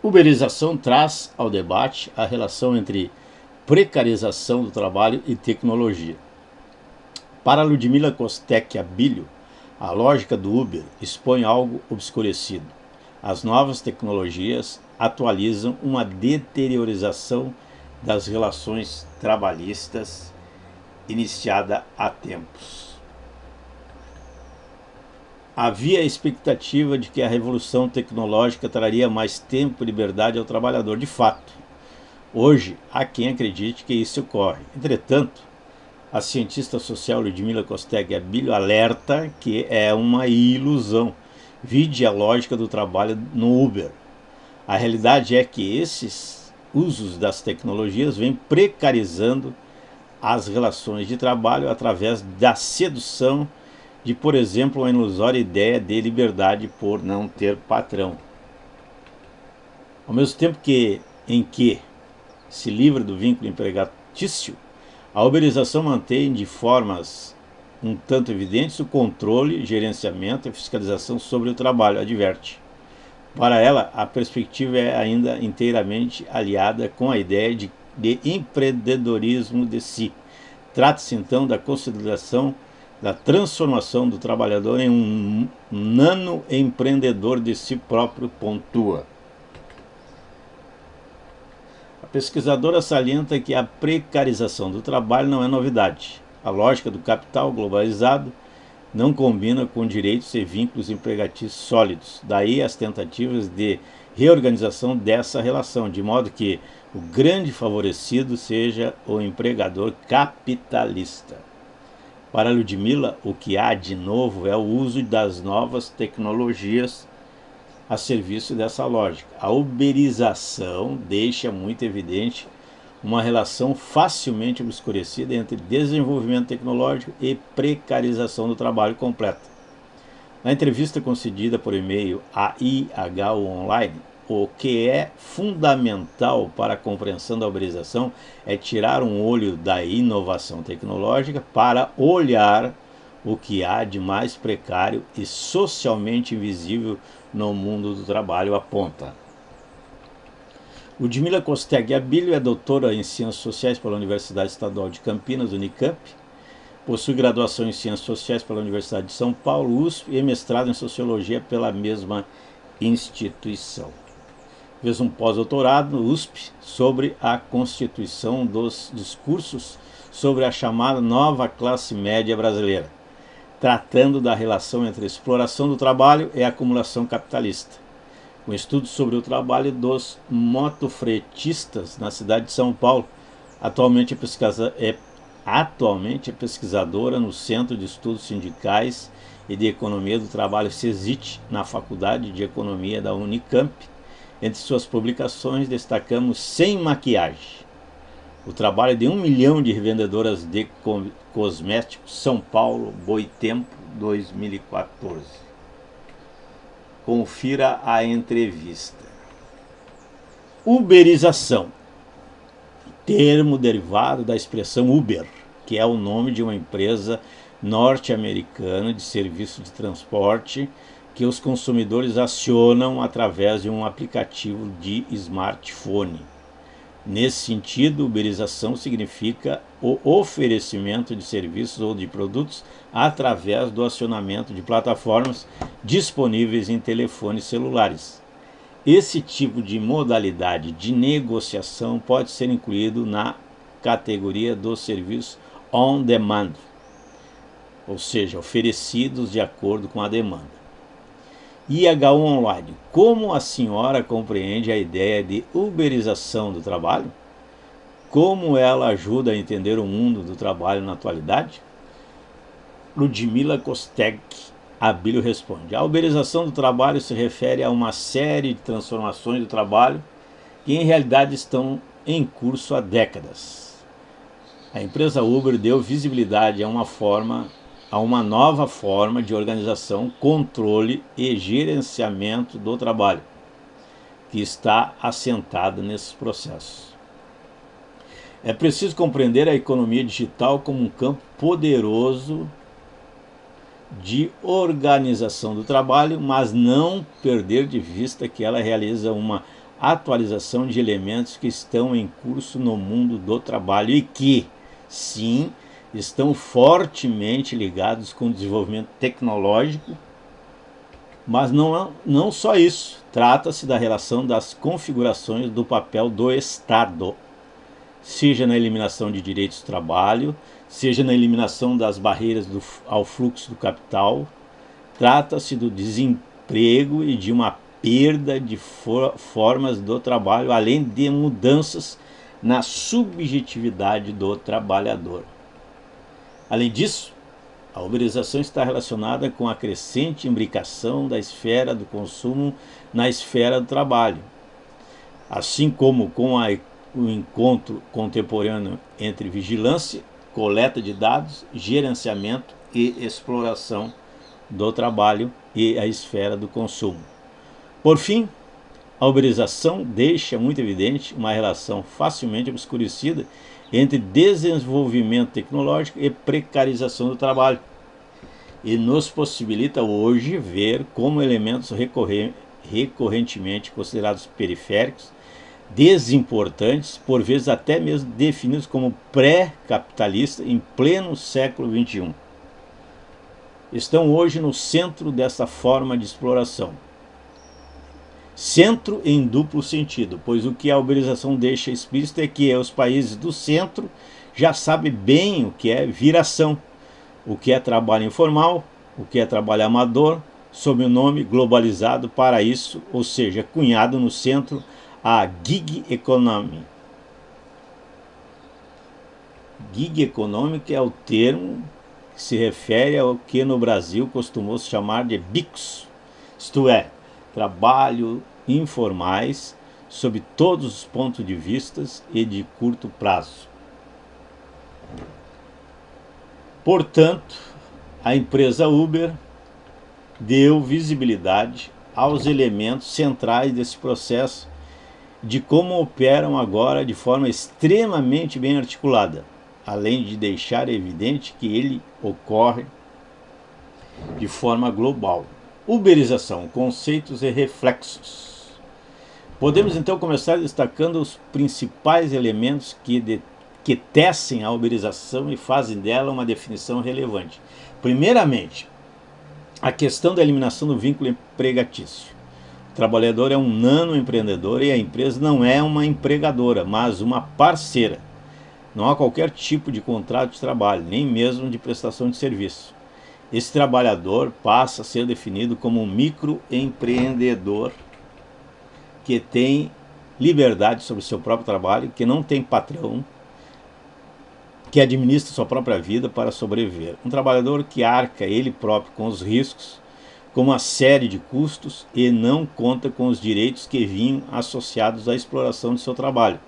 Uberização traz ao debate a relação entre precarização do trabalho e tecnologia. Para Ludmila Costec Abílio, a lógica do Uber expõe algo obscurecido. As novas tecnologias atualizam uma deteriorização das relações trabalhistas iniciada há tempos. Havia a expectativa de que a revolução tecnológica traria mais tempo e liberdade ao trabalhador. De fato, hoje há quem acredite que isso ocorre. Entretanto, a cientista social Ludmila Costec Abílio alerta que é uma ilusão. Vide a lógica do trabalho no Uber. A realidade é que esses usos das tecnologias vêm precarizando as relações de trabalho através da sedução de, por exemplo, uma ilusória ideia de liberdade por não ter patrão. Ao mesmo tempo em que se livra do vínculo empregatício, a uberização mantém de formas um tanto evidentes o controle, gerenciamento e fiscalização sobre o trabalho, adverte. Para ela, a perspectiva é ainda inteiramente aliada com a ideia de empreendedorismo de si. Trata-se então da consideração da transformação do trabalhador em um nano-empreendedor de si próprio, pontua. A pesquisadora salienta que a precarização do trabalho não é novidade. A lógica do capital globalizado não combina com direitos e vínculos empregatícios sólidos. Daí as tentativas de reorganização dessa relação, de modo que o grande favorecido seja o empregador capitalista. Para Ludmila, o que há de novo é o uso das novas tecnologias a serviço dessa lógica. A uberização deixa muito evidente uma relação facilmente obscurecida entre desenvolvimento tecnológico e precarização do trabalho completo. Na entrevista concedida por e-mail à IHU Online, o que é fundamental para a compreensão da uberização é tirar um olho da inovação tecnológica para olhar o que há de mais precário e socialmente invisível no mundo do trabalho, aponta. Ludmila Costec Abílio é doutora em Ciências Sociais pela Universidade Estadual de Campinas, Unicamp, possui graduação em Ciências Sociais pela Universidade de São Paulo, USP, e mestrado em Sociologia pela mesma instituição. Fez um pós-doutorado no USP sobre a constituição dos discursos sobre a chamada nova classe média brasileira, tratando da relação entre a exploração do trabalho e a acumulação capitalista. Um estudo sobre o trabalho dos motofretistas na cidade de São Paulo. Atualmente é pesquisadora no Centro de Estudos Sindicais e de Economia do Trabalho CESIT, na Faculdade de Economia da Unicamp. Entre suas publicações destacamos Sem Maquiagem, o trabalho de 1 milhão de revendedoras de cosméticos, São Paulo, Boitempo, 2014. Confira a entrevista. Uberização, termo derivado da expressão Uber, que é o nome de uma empresa norte-americana de serviço de transporte que os consumidores acionam através de um aplicativo de smartphone. Nesse sentido, uberização significa o oferecimento de serviços ou de produtos através do acionamento de plataformas disponíveis em telefones celulares. Esse tipo de modalidade de negociação pode ser incluído na categoria dos serviços on demand, ou seja, oferecidos de acordo com a demanda. IHU Online, como a senhora compreende a ideia de uberização do trabalho? Como ela ajuda a entender o mundo do trabalho na atualidade? Ludmila Costec Abílio responde. A uberização do trabalho se refere a uma série de transformações do trabalho que em realidade estão em curso há décadas. A empresa Uber deu visibilidade a uma nova forma de organização, controle e gerenciamento do trabalho, que está assentada nesses processos. É preciso compreender a economia digital como um campo poderoso de organização do trabalho, mas não perder de vista que ela realiza uma atualização de elementos que estão em curso no mundo do trabalho e que, sim, estão fortemente ligados com o desenvolvimento tecnológico, mas não só isso. Trata-se da relação das configurações do papel do Estado, seja na eliminação de direitos do trabalho, seja na eliminação das barreiras ao fluxo do capital. Trata-se do desemprego e de uma perda de formas do trabalho, além de mudanças na subjetividade do trabalhador. Além disso, a uberização está relacionada com a crescente imbricação da esfera do consumo na esfera do trabalho, assim como com o encontro contemporâneo entre vigilância, coleta de dados, gerenciamento e exploração do trabalho e a esfera do consumo. Por fim, a uberização deixa muito evidente uma relação facilmente obscurecida entre desenvolvimento tecnológico e precarização do trabalho, e nos possibilita hoje ver como elementos recorrentemente considerados periféricos, desimportantes, por vezes até mesmo definidos como pré-capitalistas em pleno século XXI, estão hoje no centro dessa forma de exploração. Centro em duplo sentido, pois o que a uberização deixa explícito é que os países do centro já sabem bem o que é viração, o que é trabalho informal, o que é trabalho amador, sob o nome globalizado para isso, ou seja, cunhado no centro a gig economy. Gig economy é o termo que se refere ao que no Brasil costumou se chamar de bicos, isto é, trabalho informais sob todos os pontos de vista e de curto prazo. Portanto, a empresa Uber deu visibilidade aos elementos centrais desse processo, de como operam agora de forma extremamente bem articulada, além de deixar evidente que ele ocorre de forma global. Uberização, conceitos e reflexos. Podemos então começar destacando os principais elementos que tecem a uberização e fazem dela uma definição relevante. Primeiramente, a questão da eliminação do vínculo empregatício. O trabalhador é um nano-empreendedor e a empresa não é uma empregadora, mas uma parceira. Não há qualquer tipo de contrato de trabalho, nem mesmo de prestação de serviço. Esse trabalhador passa a ser definido como um microempreendedor que tem liberdade sobre o seu próprio trabalho, que não tem patrão, que administra sua própria vida para sobreviver. Um trabalhador que arca ele próprio com os riscos, com uma série de custos e não conta com os direitos que vinham associados à exploração de seu trabalho.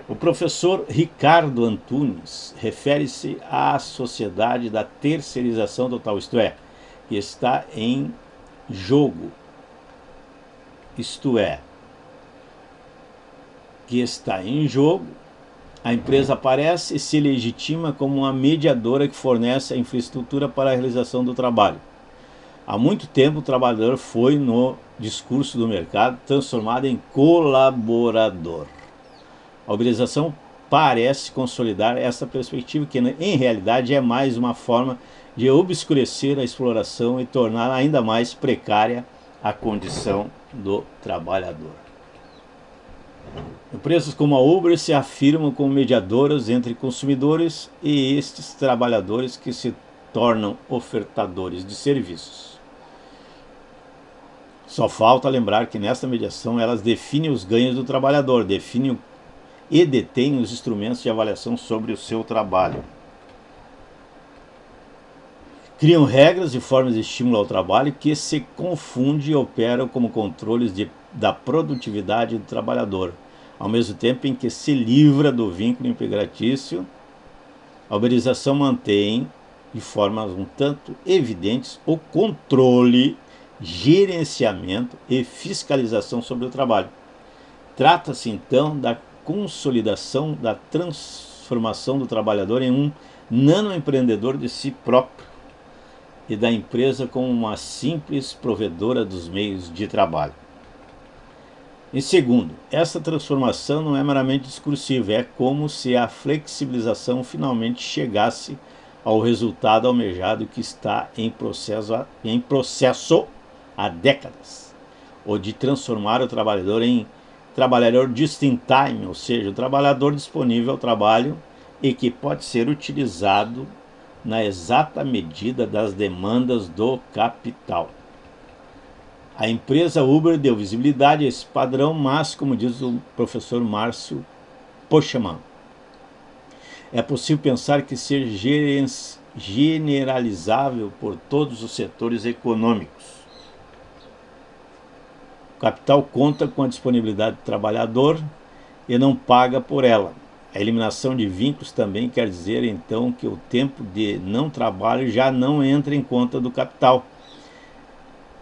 O professor Ricardo Antunes refere-se à sociedade da terceirização total, isto é, que está em jogo, a empresa aparece e se legitima como uma mediadora que fornece a infraestrutura para a realização do trabalho. Há muito tempo o trabalhador foi, no discurso do mercado, transformado em colaborador. A uberização parece consolidar essa perspectiva, que em realidade é mais uma forma de obscurecer a exploração e tornar ainda mais precária a condição do trabalhador. Empresas como a Uber se afirmam como mediadoras entre consumidores e estes trabalhadores que se tornam ofertadores de serviços. Só falta lembrar que nesta mediação elas definem os ganhos do trabalhador, definem e detêm os instrumentos de avaliação sobre o seu trabalho. Criam regras e formas de estímulo ao trabalho que se confundem e operam como controles da produtividade do trabalhador, ao mesmo tempo em que se livra do vínculo empregatício. A uberização mantém de forma um tanto evidentes o controle, gerenciamento e fiscalização sobre o trabalho. Trata-se então da consolidação da transformação do trabalhador em um nanoempreendedor de si próprio e da empresa como uma simples provedora dos meios de trabalho. Em segundo, essa transformação não é meramente discursiva, é como se a flexibilização finalmente chegasse ao resultado almejado que está em processo há décadas, o de transformar o trabalhador em trabalhador just in time, ou seja, o trabalhador disponível ao trabalho e que pode ser utilizado na exata medida das demandas do capital. A empresa Uber deu visibilidade a esse padrão, mas, como diz o professor Márcio Pochaman, é possível pensar que seja generalizável por todos os setores econômicos. O capital conta com a disponibilidade do trabalhador e não paga por ela. A eliminação de vínculos também quer dizer, então, que o tempo de não trabalho já não entra em conta do capital.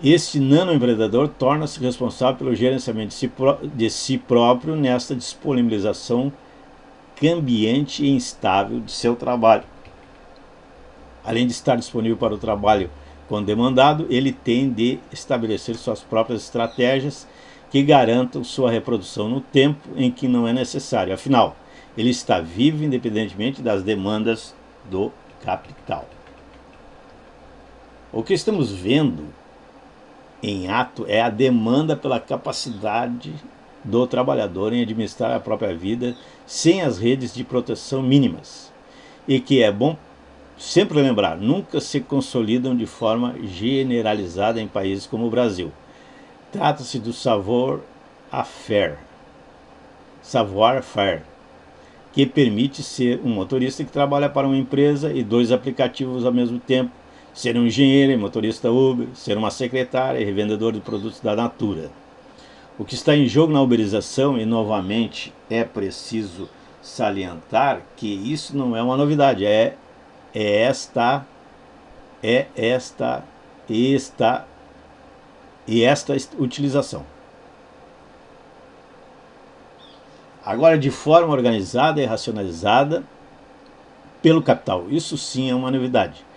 Este nanoempreendedor torna-se responsável pelo gerenciamento de si próprio nesta disponibilização cambiante e instável de seu trabalho. Além de estar disponível para o trabalho quando demandado, ele tem de estabelecer suas próprias estratégias que garantam sua reprodução no tempo em que não é necessário. Afinal, ele está vivo independentemente das demandas do capital. O que estamos vendo em ato é a demanda pela capacidade do trabalhador em administrar a própria vida sem as redes de proteção mínimas, e que é bom sempre lembrar, nunca se consolidam de forma generalizada em países como o Brasil. Trata-se do savoir-faire, que permite ser um motorista que trabalha para uma empresa e 2 aplicativos ao mesmo tempo, ser um engenheiro e motorista Uber, ser uma secretária e revendedor de produtos da Natura. O que está em jogo na uberização, e novamente é preciso salientar que isso não é uma novidade, esta utilização. Agora, de forma organizada e racionalizada pelo capital. Isso sim é uma novidade.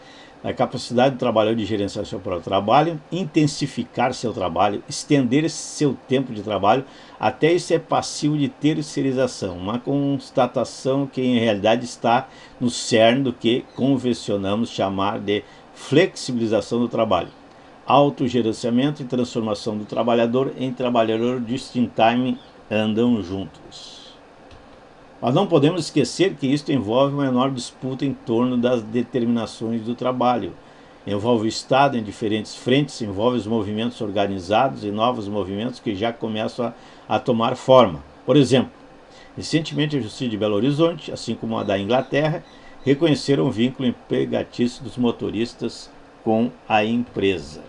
A capacidade do trabalhador de gerenciar seu próprio trabalho, intensificar seu trabalho, estender seu tempo de trabalho, até isso é passivo de terceirização, uma constatação que em realidade está no cerne do que convencionamos chamar de flexibilização do trabalho, autogerenciamento e transformação do trabalhador em trabalhador just in time andam juntos. Mas não podemos esquecer que isto envolve uma enorme disputa em torno das determinações do trabalho. Envolve o Estado em diferentes frentes, envolve os movimentos organizados e novos movimentos que já começam a tomar forma. Por exemplo, recentemente a Justiça de Belo Horizonte, assim como a da Inglaterra, reconheceram o vínculo empregatício dos motoristas com a empresa.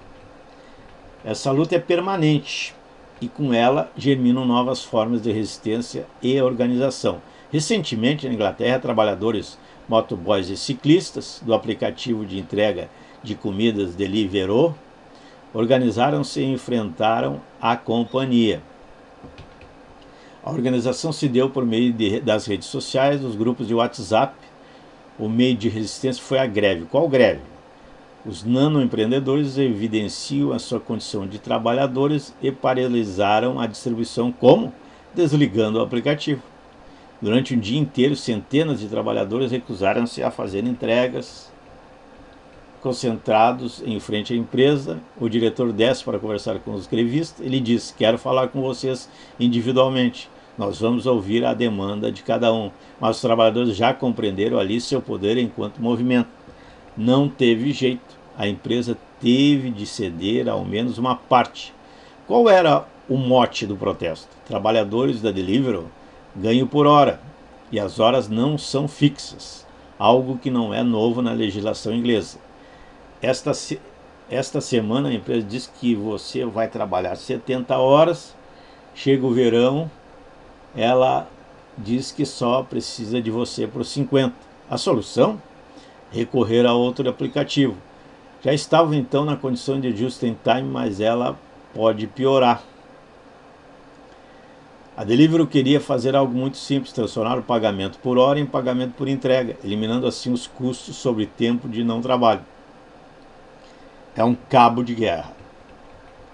Essa luta é permanente e com ela germinam novas formas de resistência e organização. Recentemente, na Inglaterra, trabalhadores, motoboys e ciclistas do aplicativo de entrega de comidas Deliveroo organizaram-se e enfrentaram a companhia. A organização se deu por meio das redes sociais, dos grupos de WhatsApp. O meio de resistência foi a greve. Qual greve? Os nanoempreendedores evidenciam a sua condição de trabalhadores e paralisaram a distribuição como? Desligando o aplicativo. Durante um dia inteiro, centenas de trabalhadores recusaram-se a fazer entregas. Concentrados em frente à empresa, o diretor desce para conversar com os grevistas. Ele diz: quero falar com vocês individualmente. Nós vamos ouvir a demanda de cada um. Mas os trabalhadores já compreenderam ali seu poder enquanto movimento. Não teve jeito. A empresa teve de ceder ao menos uma parte. Qual era o mote do protesto? Trabalhadores da Deliveroo ganham por hora, e as horas não fixas, algo que não é novo na legislação inglesa. Esta semana a empresa diz que você vai trabalhar 70 horas, chega o verão, ela diz que só precisa de você por 50. A solução? Recorrer a outro aplicativo. Já estava então na condição de just in time, mas ela pode piorar. A Deliveroo queria fazer algo muito simples, transformar o pagamento por hora em pagamento por entrega, eliminando assim os custos sobre tempo de não trabalho. É um cabo de guerra.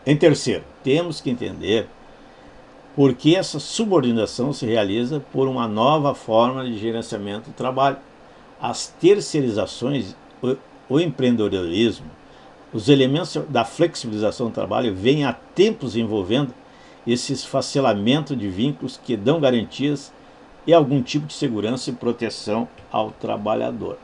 Em terceiro, temos que entender porque essa subordinação se realiza por uma nova forma de gerenciamento do trabalho. As terceirizações, o empreendedorismo, os elementos da flexibilização do trabalho vêm há tempos envolvendo esse esfacelamento de vínculos que dão garantias e algum tipo de segurança e proteção ao trabalhador.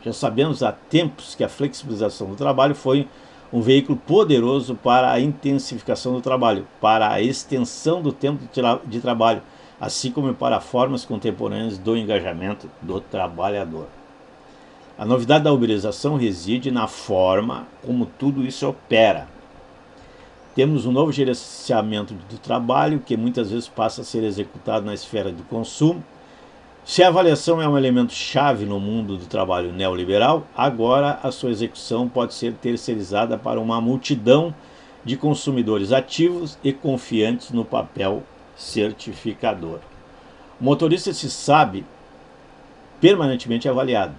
Já sabemos há tempos que a flexibilização do trabalho foi um veículo poderoso para a intensificação do trabalho, para a extensão do tempo de trabalho, assim como para formas contemporâneas do engajamento do trabalhador. A novidade da uberização reside na forma como tudo isso opera. Temos um novo gerenciamento do trabalho, que muitas vezes passa a ser executado na esfera do consumo. Se a avaliação é um elemento chave no mundo do trabalho neoliberal, agora a sua execução pode ser terceirizada para uma multidão de consumidores ativos e confiantes no papel certificador. O motorista se sabe permanentemente avaliado.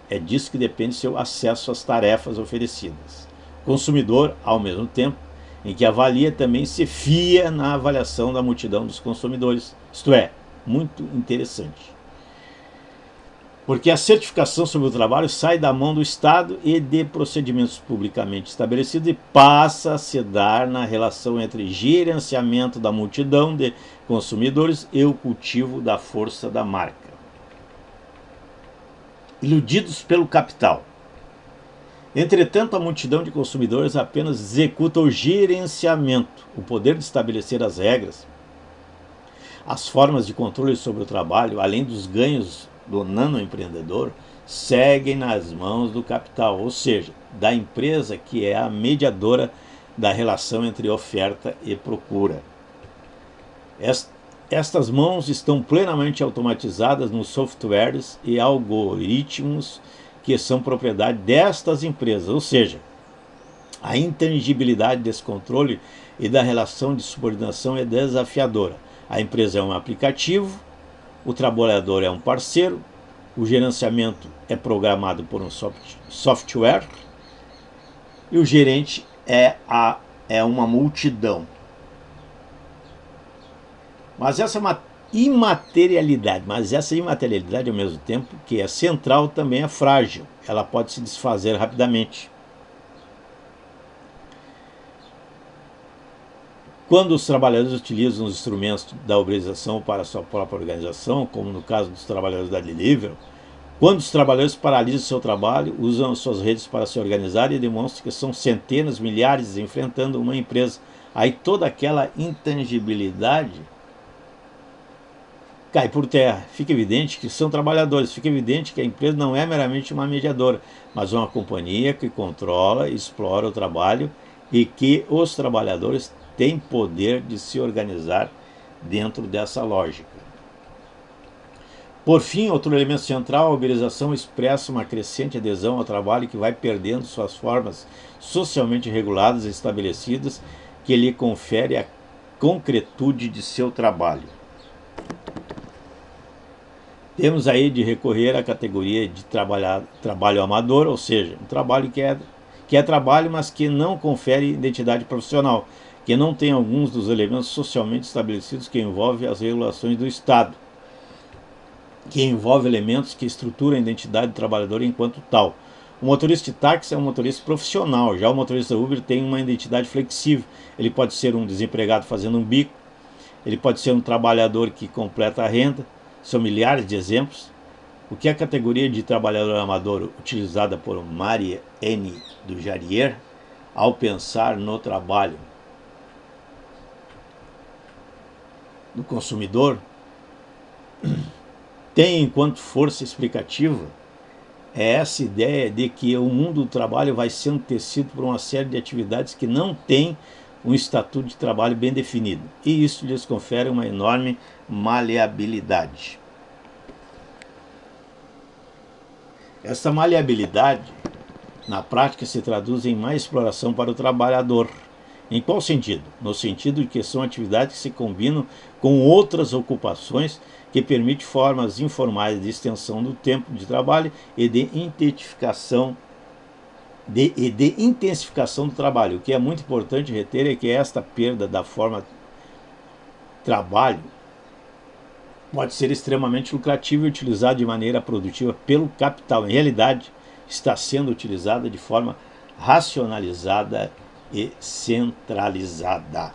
É disso que depende seu acesso às tarefas oferecidas. O consumidor, ao mesmo tempo em que avalia, também se fia na avaliação da multidão dos consumidores. Isto é, muito interessante. Porque a certificação sobre o trabalho sai da mão do Estado e de procedimentos publicamente estabelecidos e passa a se dar na relação entre gerenciamento da multidão de consumidores e o cultivo da força da marca. Iludidos pelo capital. Entretanto, a multidão de consumidores apenas executa o gerenciamento, o poder de estabelecer as regras, as formas de controle sobre o trabalho, além dos ganhos do nanoempreendedor, seguem nas mãos do capital, ou seja, da empresa que é a mediadora da relação entre oferta e procura. Estas mãos estão plenamente automatizadas nos softwares e algoritmos que são propriedade destas empresas, ou seja, a intangibilidade desse controle e da relação de subordinação é desafiadora. A empresa é um aplicativo, o trabalhador é um parceiro, o gerenciamento é programado por um software e o gerente é uma multidão. Mas essa imaterialidade ao mesmo tempo que é central, também é frágil. Ela pode se desfazer rapidamente. Quando os trabalhadores utilizam os instrumentos da uberização para a sua própria organização, como no caso dos trabalhadores da Deliveroo, quando os trabalhadores paralisam seu trabalho, usam suas redes para se organizar e demonstram que são centenas, milhares enfrentando uma empresa, aí toda aquela intangibilidade cai por terra. Fica evidente que são trabalhadores, fica evidente que a empresa não é meramente uma mediadora, mas uma companhia que controla e explora o trabalho e que os trabalhadores têm poder de se organizar dentro dessa lógica. Por fim, outro elemento central, a uberização expressa uma crescente adesão ao trabalho que vai perdendo suas formas socialmente reguladas e estabelecidas, que lhe confere a concretude de seu trabalho. Temos aí de recorrer à categoria de trabalho amador, ou seja, um trabalho que é trabalho, mas que não confere identidade profissional, que não tem alguns dos elementos socialmente estabelecidos que envolvem as regulações do Estado, que envolve elementos que estruturam a identidade do trabalhador enquanto tal. O motorista de táxi é um motorista profissional, já o motorista Uber tem uma identidade flexível. Ele pode ser um desempregado fazendo um bico, ele pode ser um trabalhador que completa a renda. São milhares de exemplos. O que a categoria de trabalhador amador, utilizada por Marie N. du Jarier, ao pensar no trabalho do consumidor, tem enquanto força explicativa é essa ideia de que o mundo do trabalho vai sendo tecido por uma série de atividades que não têm um estatuto de trabalho bem definido, e isso lhes confere uma enorme maleabilidade. Essa maleabilidade, na prática, se traduz em mais exploração para o trabalhador. Em qual sentido? No sentido de que são atividades que se combinam com outras ocupações, que permitem formas informais de extensão do tempo de trabalho e de intensificação do trabalho. O que é muito importante reter é que esta perda da forma trabalho pode ser extremamente lucrativo e utilizado de maneira produtiva pelo capital. Em realidade, está sendo utilizada de forma racionalizada e centralizada.